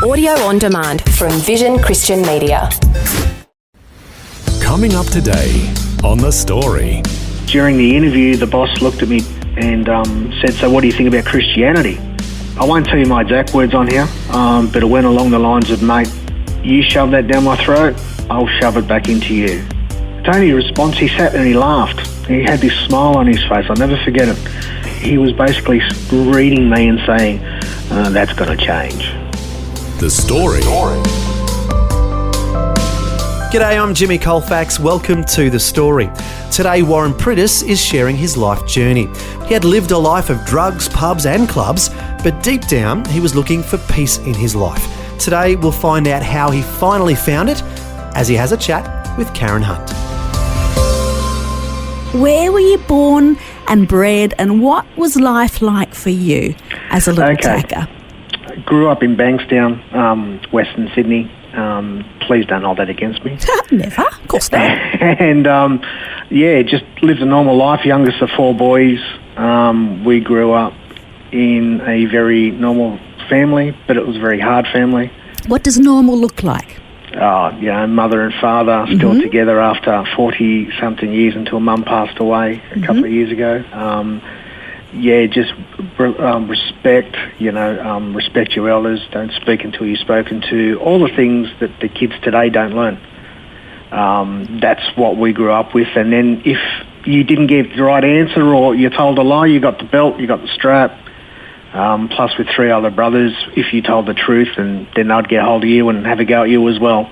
Audio on demand from Vision Christian Media. Coming up today on The Story. During the interview, the boss looked at me and said, "So what do you think about Christianity?" I won't tell you my exact words on here, but it went along the lines of, "Mate, you shove that down my throat, I'll shove it back into you." Tony's response, he sat there and he laughed. He had this smile on his face. I'll never forget it. He was basically reading me and saying, "That's going to change." The Story. G'day, I'm Jimmy Colfax. Welcome to The Story. Today, Warren Priddis is sharing his life journey. He had lived a life of drugs, pubs and clubs, but deep down, he was looking for peace in his life. Today, we'll find out how he finally found it as he has a chat with Karen Hunt. Where were you born and bred, and what was life like for you as a little tacker? Grew up in Bankstown, Western Sydney. Please don't hold that against me. Never, of course not. And just lived a normal life, youngest of four boys. We grew up in a very normal family, but it was a very hard family. What does normal look like? Mother and father still together after 40-something years until Mum passed away a couple of years ago. Respect, respect your elders, don't speak until you're spoken to, all the things that the kids today don't learn. That's what we grew up with. And then if you didn't give the right answer or you told a lie, you got the belt, you got the strap. Plus with three other brothers, if you told the truth, and then they'd get hold of you and have a go at you as well.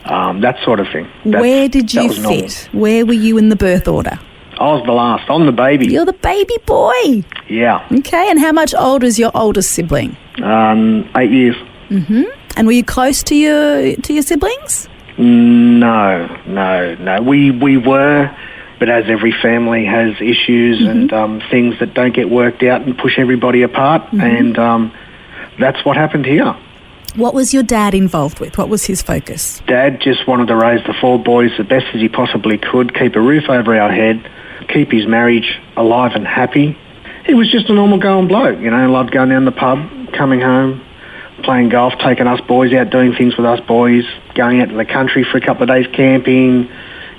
That sort of thing. Where did you fit? Where were you in the birth order? I was the last. I'm the baby. You're the baby boy. Yeah. Okay, and how much older is your oldest sibling? 8 years. And were you close to your siblings? No. We were, but as every family has issues and things that don't get worked out and push everybody apart, and that's what happened here. What was your dad involved with? What was his focus? Dad just wanted to raise the four boys the best as he possibly could, keep a roof over our head, keep his marriage alive and happy. He was just a normal going bloke, loved going down the pub, coming home, playing golf, taking us boys out, doing things with us boys, going out to the country for a couple of days camping.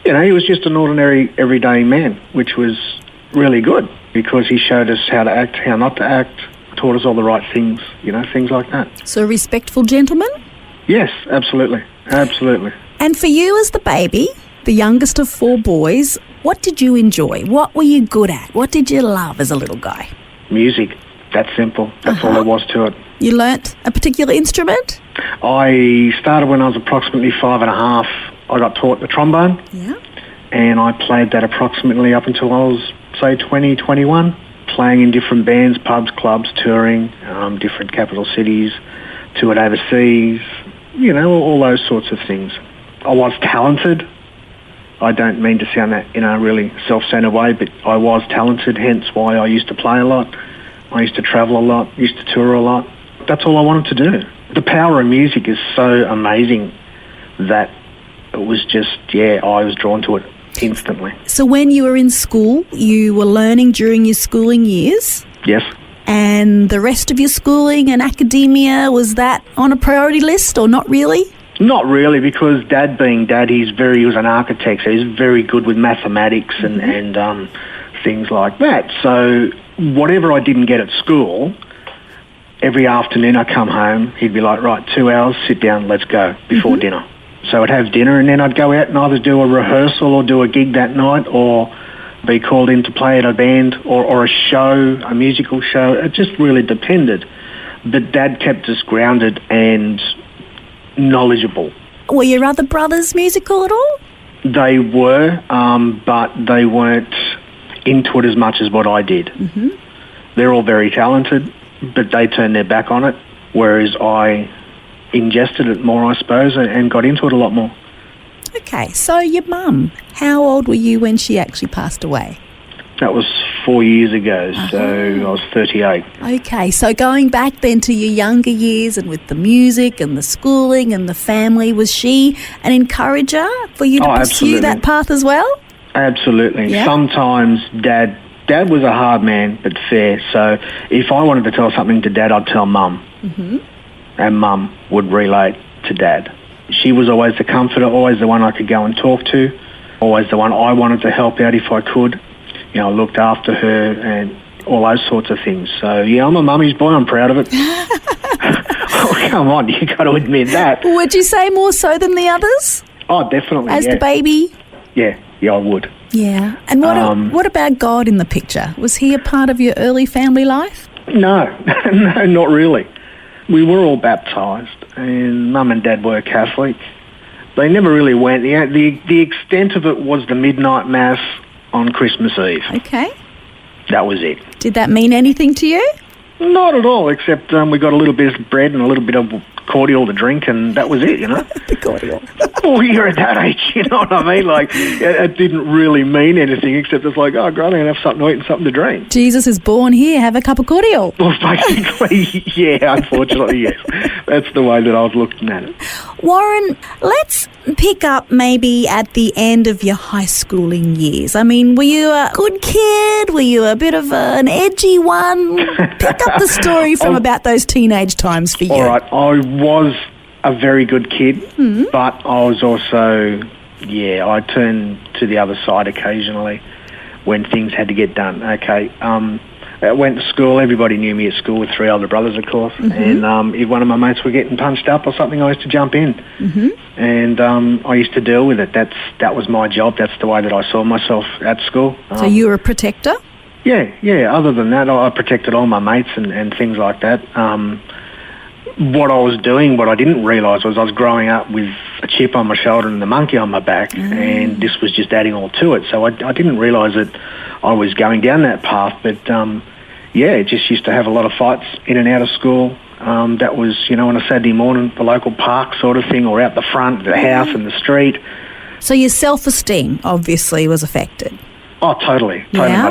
He was just an ordinary, everyday man, which was really good because he showed us how to act, how not to act, taught us all the right things, things like that. So a respectful gentleman? Yes, absolutely. Absolutely. And for you as the baby, the youngest of four boys, what did you enjoy? What were you good at? What did you love as a little guy? Music. That's simple. That's all there was to it. You learnt a particular instrument? I started when I was approximately 5.5. I got taught the trombone. Yeah. And I played that approximately up until I was, say, 20, 21, playing in different bands, pubs, clubs, touring, different capital cities, toured overseas, all those sorts of things. I was talented. I don't mean to sound that in a really self-centered way, but I was talented, hence why I used to play a lot. I used to travel a lot, used to tour a lot. That's all I wanted to do. The power of music is so amazing that it was just, I was drawn to it instantly. So when you were in school, you were learning during your schooling years? Yes. And the rest of your schooling and academia, was that on a priority list or not really? Not really, because Dad being Dad, he was an architect, so he's very good with mathematics and things like that. So whatever I didn't get at school, every afternoon I come home, he'd be like, right, 2 hours, sit down, let's go, before dinner. So I'd have dinner and then I'd go out and either do a rehearsal or do a gig that night or be called in to play at a band or a show, a musical show. It just really depended. But Dad kept us grounded and knowledgeable. Were your other brothers musical at all? They were, but they weren't into it as much as what I did. They're all very talented, but they turned their back on it, whereas I ingested it more, I suppose, and got into it a lot more. Okay, so your mum, how old were you when she actually passed away? That was 4 years ago, so I was 38. Okay, so going back then to your younger years and with the music and the schooling and the family, was she an encourager for you to pursue that path as well? Absolutely. Yeah. Sometimes Dad was a hard man, but fair. So if I wanted to tell something to Dad, I'd tell Mum. and Mum would relate to Dad. She was always the comforter, always the one I could go and talk to, always the one I wanted to help out if I could. You know, I looked after her and all those sorts of things. So, yeah, I'm a mummy's boy. I'm proud of it. Oh, come on, you got to admit that. Would you say more so than the others? Oh, definitely, As the baby? Yeah, I would. Yeah. And what about God in the picture? Was he a part of your early family life? No, no, not really. We were all baptised, and Mum and Dad were Catholic. They never really went. The extent of it was the midnight mass on Christmas Eve. Okay. That was it. Did that mean anything to you? Not at all, except we got a little bit of bread and a little bit of cordial to drink, and that was it, you know. The cordial. Well, you're at that age, you know what I mean? Like, it didn't really mean anything, except it's like, oh, great, I'm going to have something to eat and something to drink. Jesus is born here, have a cup of cordial. Well, basically, yeah, unfortunately, yes. That's the way that I was looking at it. Warren, let's pick up maybe at the end of your high schooling years. I mean, were you a good kid? Were you a bit of an edgy one? Pick up the story from about those teenage times for you. All right, I was a very good kid, but I was also, I turned to the other side occasionally when things had to get done. Okay, I went to school. Everybody knew me at school with 3 older brothers, of course. And if one of my mates were getting punched up or something, I used to jump in. And I used to deal with it. That was my job. That's the way that I saw myself at school. So you were a protector? Yeah. Other than that, I protected all my mates and things like that. What I was doing, what I didn't realise was I was growing up with a chip on my shoulder and the monkey on my back, and this was just adding all to it. So I didn't realise that I was going down that path, but just used to have a lot of fights in and out of school. That was, on a Saturday morning, the local park sort of thing, or out the front, the house and the street. So your self-esteem obviously was affected. Oh, totally. Yeah?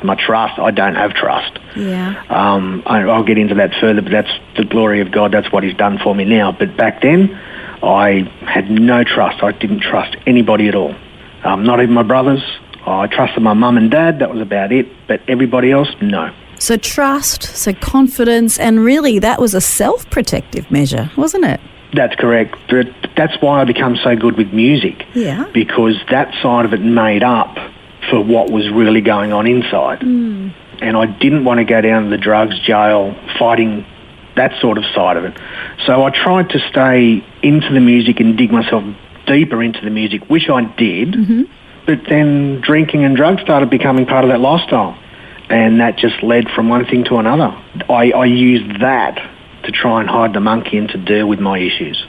My trust. I don't have trust. Yeah. I'll get into that further, but that's the glory of God. That's what he's done for me now. But back then, I had no trust. I didn't trust anybody at all. Not even my brothers. I trusted my mum and dad. That was about it. But everybody else, no. So trust, so confidence, and really that was a self-protective measure, wasn't it? That's correct. But that's why I become so good with music. Yeah. Because that side of it made up for what was really going on inside. And I didn't want to go down to the drugs, jail, fighting that sort of side of it. So I tried to stay into the music and dig myself deeper into the music, which I did, but then drinking and drugs started becoming part of that lifestyle. And that just led from one thing to another. I used that to try and hide the monkey and to deal with my issues.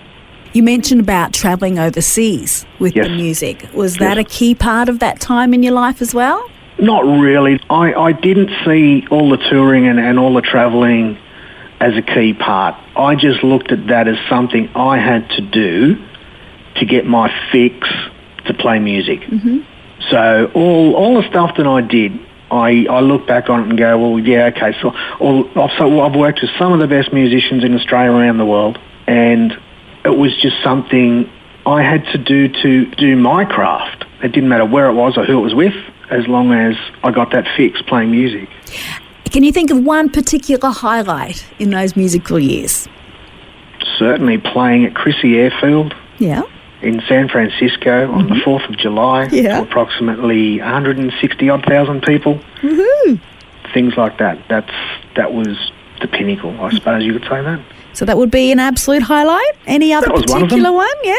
You mentioned about travelling overseas with the music. Was that a key part of that time in your life as well? Not really. I didn't see all the touring and all the travelling as a key part. I just looked at that as something I had to do to get my fix to play music. So all the stuff that I did, I look back on it and go, well, yeah, okay. So I've worked with some of the best musicians in Australia around the world, and it was just something I had to do my craft. It didn't matter where it was or who it was with, as long as I got that fix playing music. Can you think of one particular highlight in those musical years? Certainly playing at Chrissy Airfield in San Francisco on the 4th of July to approximately 160,000 people. Things like that. That was the pinnacle, I suppose you could say that. So that would be an absolute highlight? Any other particular one? Yeah?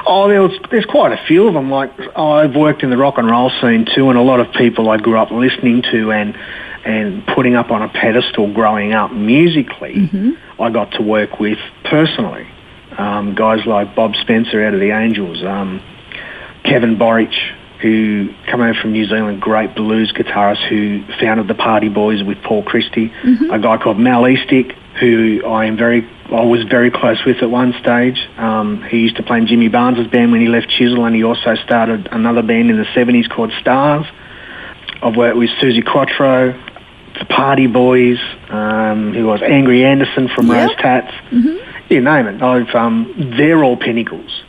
Oh, there's quite a few of them. Like, I've worked in the rock and roll scene too, and a lot of people I grew up listening to and putting up on a pedestal growing up musically, I got to work with personally. Guys like Bob Spencer out of the Angels, Kevin Borich, who come over from New Zealand, great blues guitarist who founded the Party Boys with Paul Christie, a guy called Mal Eastick, who I was very close with at one stage. He used to play in Jimmy Barnes's band when he left Chisel, and he also started another band in the 70s called Stars. I've worked with Susie Quattro, the Party Boys, who was Angry Anderson from Rose Tats. You name it. They're all pinnacles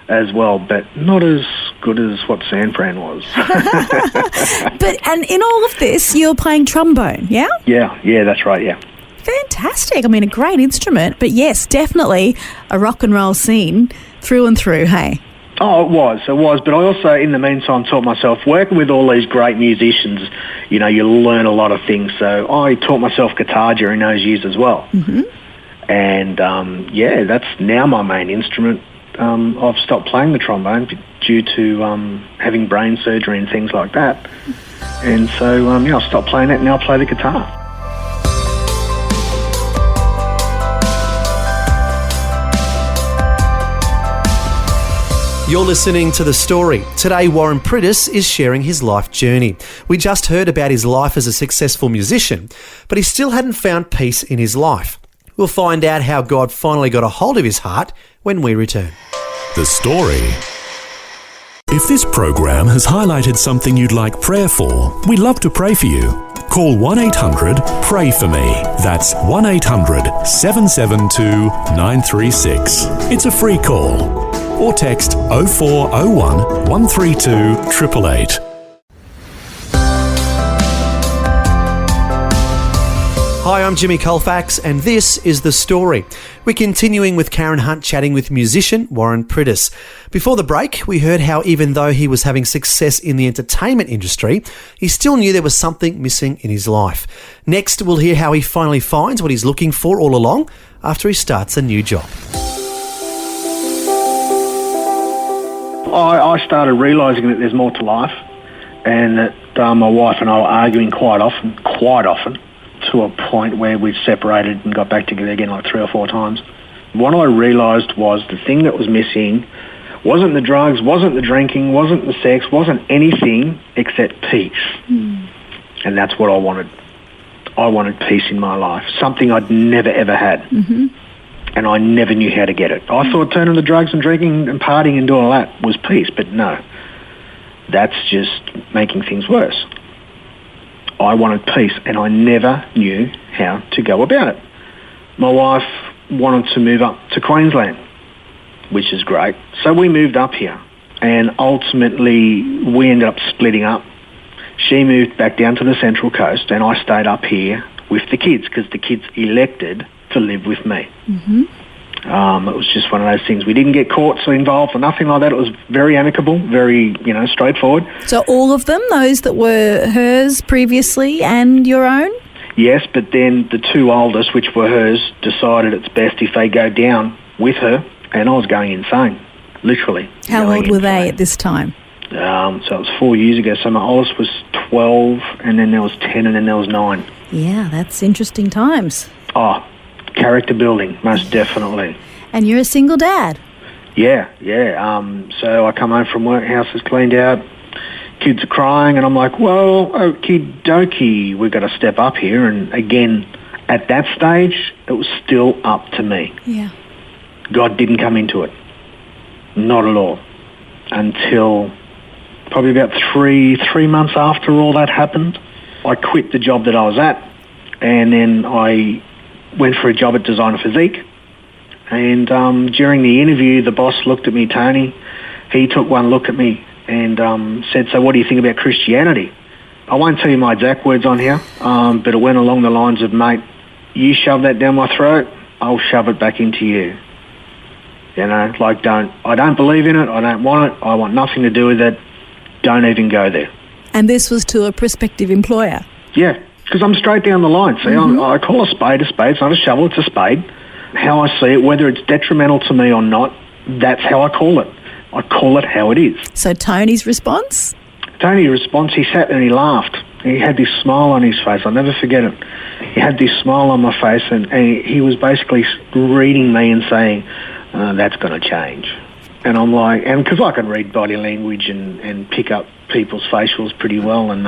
as well, but not as good as what San Fran was. And in all of this, you're playing trombone, yeah? Yeah, that's right, yeah. Fantastic. I mean, a great instrument, but yes, definitely a rock and roll scene through and through, hey? Oh, it was. But I also, in the meantime, taught myself, working with all these great musicians, you learn a lot of things. So I taught myself guitar during those years as well. Mm-hmm. And, that's now my main instrument. I've stopped playing the trombone due to having brain surgery and things like that. And so, I stopped playing that and now I play the guitar. You're listening to The Story. Today, Warren Priddis is sharing his life journey. We just heard about his life as a successful musician, but he still hadn't found peace in his life. We'll find out how God finally got a hold of his heart when we return. The Story. If this program has highlighted something you'd like prayer for, we'd love to pray for you. Call 1-800-PRAY-FOR-ME. That's 1-800-772-936. It's a free call. Or text 0401 132 888. Hi, I'm Jimmy Colfax, and this is The Story. We're continuing with Karen Hunt chatting with musician Warren Priddis. Before the break, we heard how even though he was having success in the entertainment industry, he still knew there was something missing in his life. Next, we'll hear how he finally finds what he's looking for all along after he starts a new job. I started realising that there's more to life, and that my wife and I were arguing quite often, to a point where we've separated and got back together again like 3 or 4 times. What I realised was the thing that was missing wasn't the drugs, wasn't the drinking, wasn't the sex, wasn't anything except peace. And that's what I wanted. I wanted peace in my life, something I'd never ever had. Mm-hmm. And I never knew how to get it. I thought turning to drugs and drinking and partying and doing all that was peace, but no. That's just making things worse. I wanted peace, and I never knew how to go about it. My wife wanted to move up to Queensland, which is great. So we moved up here, and ultimately we ended up splitting up. She moved back down to the Central Coast, and I stayed up here with the kids because the kids elected to live with me. Mm-hmm. It was just one of those things. We didn't get caught or involved or nothing like that. It was very amicable, very, straightforward. So all of them, those that were hers previously and your own? Yes, but then the 2 oldest, which were hers, decided it's best if they go down with her, and I was going insane, literally. How old were they at this time? So it was 4 years ago. So my oldest was 12, and then there was 10, and then there was 9. Yeah, that's interesting times. Oh, character building, most definitely. And you're a single dad? Yeah. So I come home from work, house is cleaned out, kids are crying, and I'm like, well, okie dokie, we've got to step up here. And again, at that stage, it was still up to me. Yeah. God didn't come into it. Not at all. Until probably about three months after all that happened, I quit the job that I was at, and then I went for a job at Designer Physique. And during the interview, the boss looked at me, Tony. He took one look at me and said, so what do you think about Christianity? I won't tell you my exact words on here, but it went along the lines of, mate, you shove that down my throat, I'll shove it back into you. I don't believe in it, I don't want it, I want nothing to do with it, don't even go there. And this was to a prospective employer? Yeah. Because I'm straight down the line. See, I call a spade. It's not a shovel, it's a spade. How I see it, whether it's detrimental to me or not, that's how I call it. I call it how it is. So Tony's response? Tony's response, he sat there and he laughed. He had this smile on his face. I'll never forget it. He had this smile on my face, and he was basically reading me and saying, that's going to change. And I'm like, and because I can read body language and pick up people's facials pretty well, and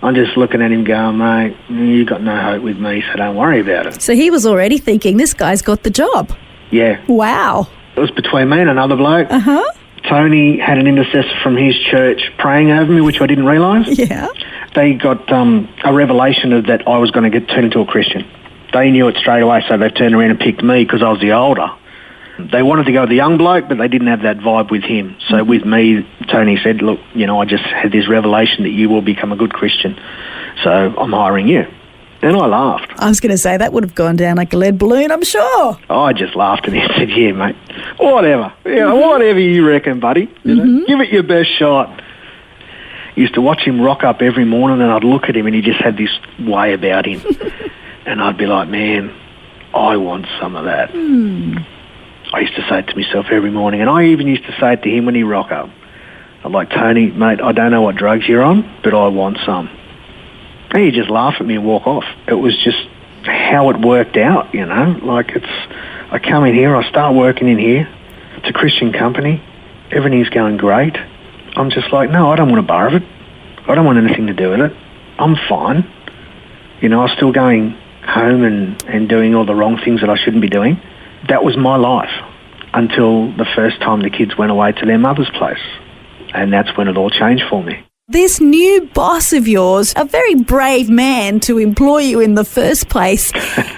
I'm just looking at him going, mate, you got no hope with me, so don't worry about it. So he was already thinking, this guy's got the job. Yeah. Wow. It was between me and another bloke. Uh-huh. Tony had an intercessor from his church praying over me, which I didn't realise. Yeah. They got a revelation of that I was going to get turned into a Christian. They knew it straight away, so they turned around and picked me because I was the older. They wanted to go with the young bloke, but they didn't have that vibe with him. So with me, Tony said, look, I just had this revelation that you will become a good Christian, so I'm hiring you. And I laughed. I was going to say, that would have gone down like a lead balloon, I'm sure. I just laughed and he said, yeah, mate, whatever. Whatever you reckon, buddy. You know, give it your best shot. I used to watch him rock up every morning and I'd look at him and he just had this way about him. And I'd be like, man, I want some of that. I used to say it to myself every morning, and I even used to say it to him when he rock up. I'm like, Tony, mate, I don't know what drugs you're on, but I want some. And he'd just laugh at me and walk off. It was just how it worked out, you know. Like, I come in here, I start working in here. It's a Christian company. Everything's going great. I'm just like, no, I don't want a bar of it. I don't want anything to do with it. I'm fine. You know, I was still going home and doing all the wrong things that I shouldn't be doing. That was my life until the first time the kids went away to their mother's place. And that's when it all changed for me. This new boss of yours, a very brave man to employ you in the first place,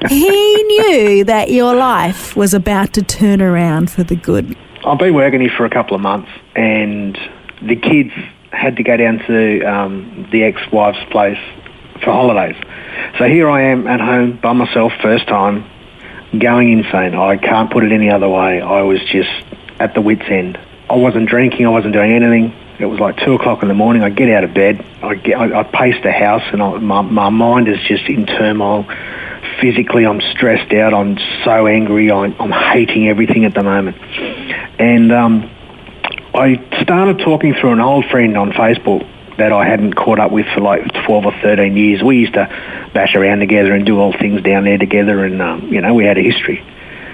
he knew that your life was about to turn around for the good. I've been working here for a couple of months and the kids had to go down to the ex-wife's place for holidays. So here I am at home by myself, first time, going insane. I can't put it any other way. I was just at the wit's end. I wasn't drinking, I wasn't doing anything. It was like 2 o'clock in the morning. I get out of bed, I pace the house, and my mind is just in turmoil. Physically, I'm stressed out. I'm so angry. I'm hating everything at the moment. And I started talking through an old friend on Facebook that I hadn't caught up with for like 12 or 13 years. We used to bash around together and do all things down there together, and, you know, we had a history.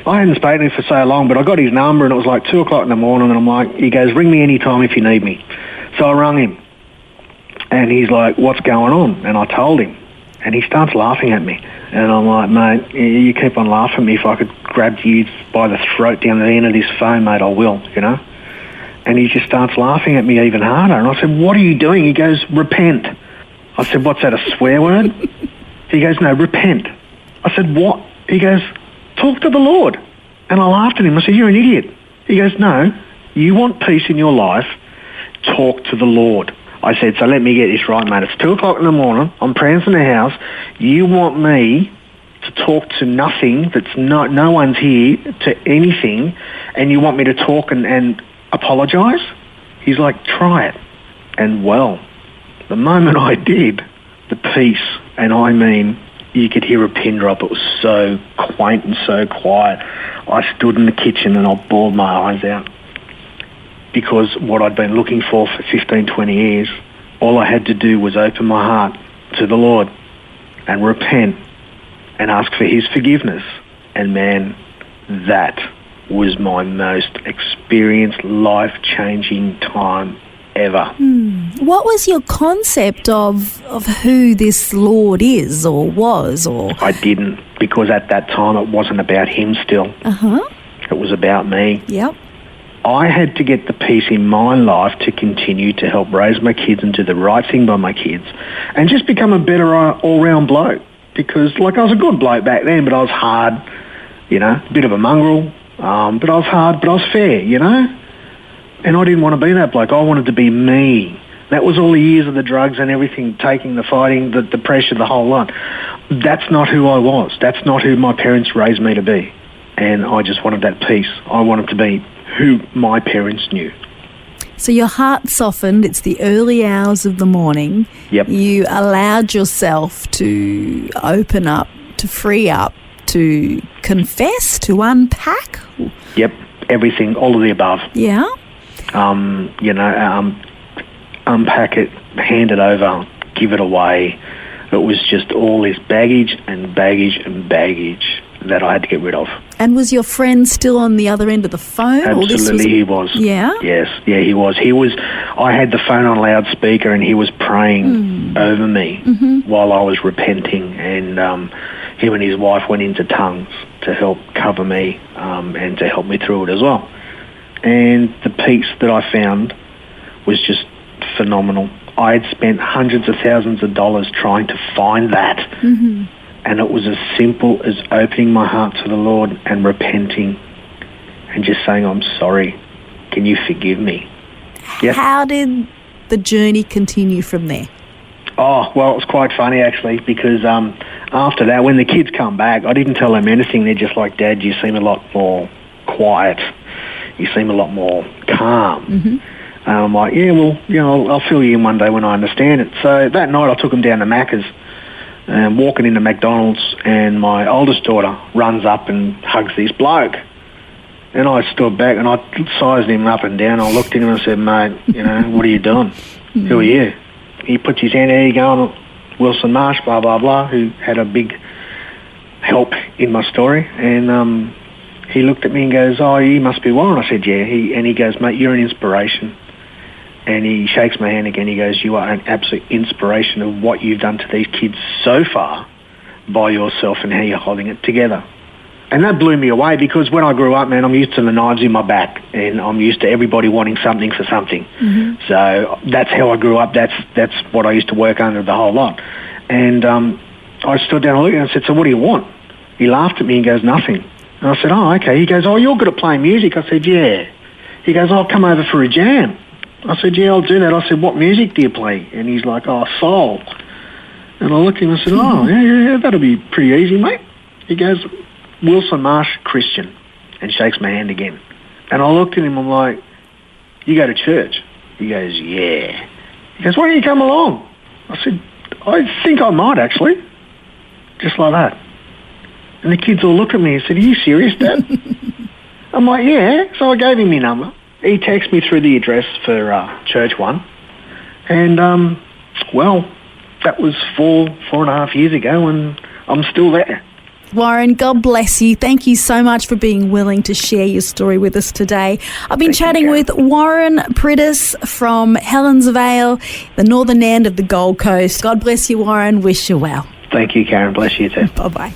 I hadn't spoken to him for so long, but I got his number and it was like 2 o'clock in the morning and I'm like, he goes, ring me anytime if you need me. So I rung him and he's like, what's going on? And I told him and he starts laughing at me. And I'm like, mate, you keep on laughing at me. If I could grab you by the throat down the end of this phone, mate, I will, you know. And he just starts laughing at me even harder. And I said, what are you doing? He goes, repent. I said, what's that, a swear word? He goes, no, repent. I said, what? He goes, talk to the Lord. And I laughed at him. I said, you're an idiot. He goes, no, you want peace in your life, talk to the Lord. I said, so let me get this right, mate. It's 2 o'clock in the morning. I'm prancing the house. You want me to talk to nothing that's no one's here, to anything, and you want me to talk and apologise? He's like, try it. And well, the moment I did, the peace, and I mean, you could hear a pin drop. It was so quaint and so quiet. I stood in the kitchen and I bawled my eyes out because what I'd been looking for 15, 20 years, all I had to do was open my heart to the Lord and repent and ask for his forgiveness. And man, that was my most experienced, life-changing time ever. What was your concept of who this Lord is or was? Or I didn't, because at that time it wasn't about him still. It was about me. Yep. I had to get the peace in my life to continue to help raise my kids and do the right thing by my kids and just become a better all-round bloke. Because, like, I was a good bloke back then, but I was hard, you know, a bit of a mongrel, but I was hard, but I was fair, you know. And I didn't want to be that bloke. I wanted to be me. That was all the years of the drugs and everything, taking the fighting, the pressure, the whole lot. That's not who I was. That's not who my parents raised me to be. And I just wanted that peace. I wanted to be who my parents knew. So your heart softened. It's the early hours of the morning. Yep. You allowed yourself to open up, to free up, to confess, to unpack. Yep. Everything, all of the above. Yeah. You know, unpack it, hand it over, give it away. It was just all this baggage and baggage and baggage that I had to get rid of. And was your friend still on the other end of the phone? Absolutely, he was. Yeah? Yes, yeah, he was. I had the phone on loudspeaker and he was praying over me while I was repenting, and him and his wife went into tongues to help cover me and to help me through it as well. And the peace that I found was just phenomenal. I had spent hundreds of thousands of dollars trying to find that. And it was as simple as opening my heart to the Lord and repenting and just saying, I'm sorry. Can you forgive me? Yes. How did the journey continue from there? Oh, well, it was quite funny, actually, because after that, when the kids come back, I didn't tell them anything. They're just like, Dad, you seem a lot more quiet. You seem a lot more calm. Mm-hmm. I'm like, yeah, well, I'll fill you in one day when I understand it. So that night I took them down to Macca's, walking into McDonald's, and my oldest daughter runs up and hugs this bloke. And I stood back and I sized him up and down. I looked at him and I said, mate, what are you doing? Who are you? He puts his hand there, you going, Wilson Marsh, blah, blah, blah, who had a big help in my story. And he looked at me and goes, oh, you must be Warren. I said, yeah. He goes, mate, you're an inspiration. And he shakes my hand again. He goes, you are an absolute inspiration of what you've done to these kids so far by yourself and how you're holding it together. And that blew me away, because when I grew up, man, I'm used to the knives in my back, and I'm used to everybody wanting something for something. Mm-hmm. So that's how I grew up. That's what I used to work under the whole lot. And I stood down and looked and I said, so what do you want? He laughed at me and goes, nothing. And I said, oh, okay. He goes, oh, you're good at playing music? I said, yeah. He goes, I'll come over for a jam. I said, yeah, I'll do that. I said, what music do you play? And he's like, oh, soul. And I looked at him and I said, oh, yeah, that'll be pretty easy, mate. He goes, Wilson Marsh, Christian, and shakes my hand again. And I looked at him, I'm like, you go to church? He goes, yeah. He goes, why don't you come along? I said, I think I might, actually. Just like that. And the kids all looked at me and said, are you serious, Dad? I'm like, yeah. So I gave him my number. He texted me through the address for Church One. And, well, that was four and a half years ago, and I'm still there. Warren, God bless you. Thank you so much for being willing to share your story with us today. I've been chatting with Warren Priddis from Helens Vale, the northern end of the Gold Coast. God bless you, Warren. Wish you well. Thank you, Karen. Bless you too. Bye-bye.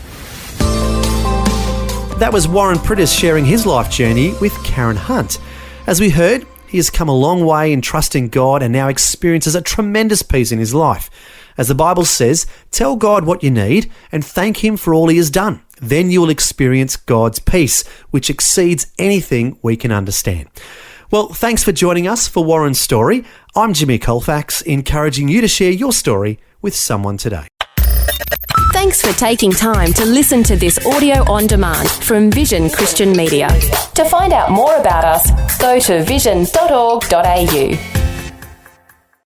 That was Warren Priddis sharing his life journey with Karen Hunt. As we heard, he has come a long way in trusting God and now experiences a tremendous peace in his life. As the Bible says, tell God what you need and thank Him for all He has done. Then you will experience God's peace, which exceeds anything we can understand. Well, thanks for joining us for Warren's story. I'm Jimmy Colfax, encouraging you to share your story with someone today. Thanks for taking time to listen to this audio on demand from Vision Christian Media. To find out more about us, go to vision.org.au.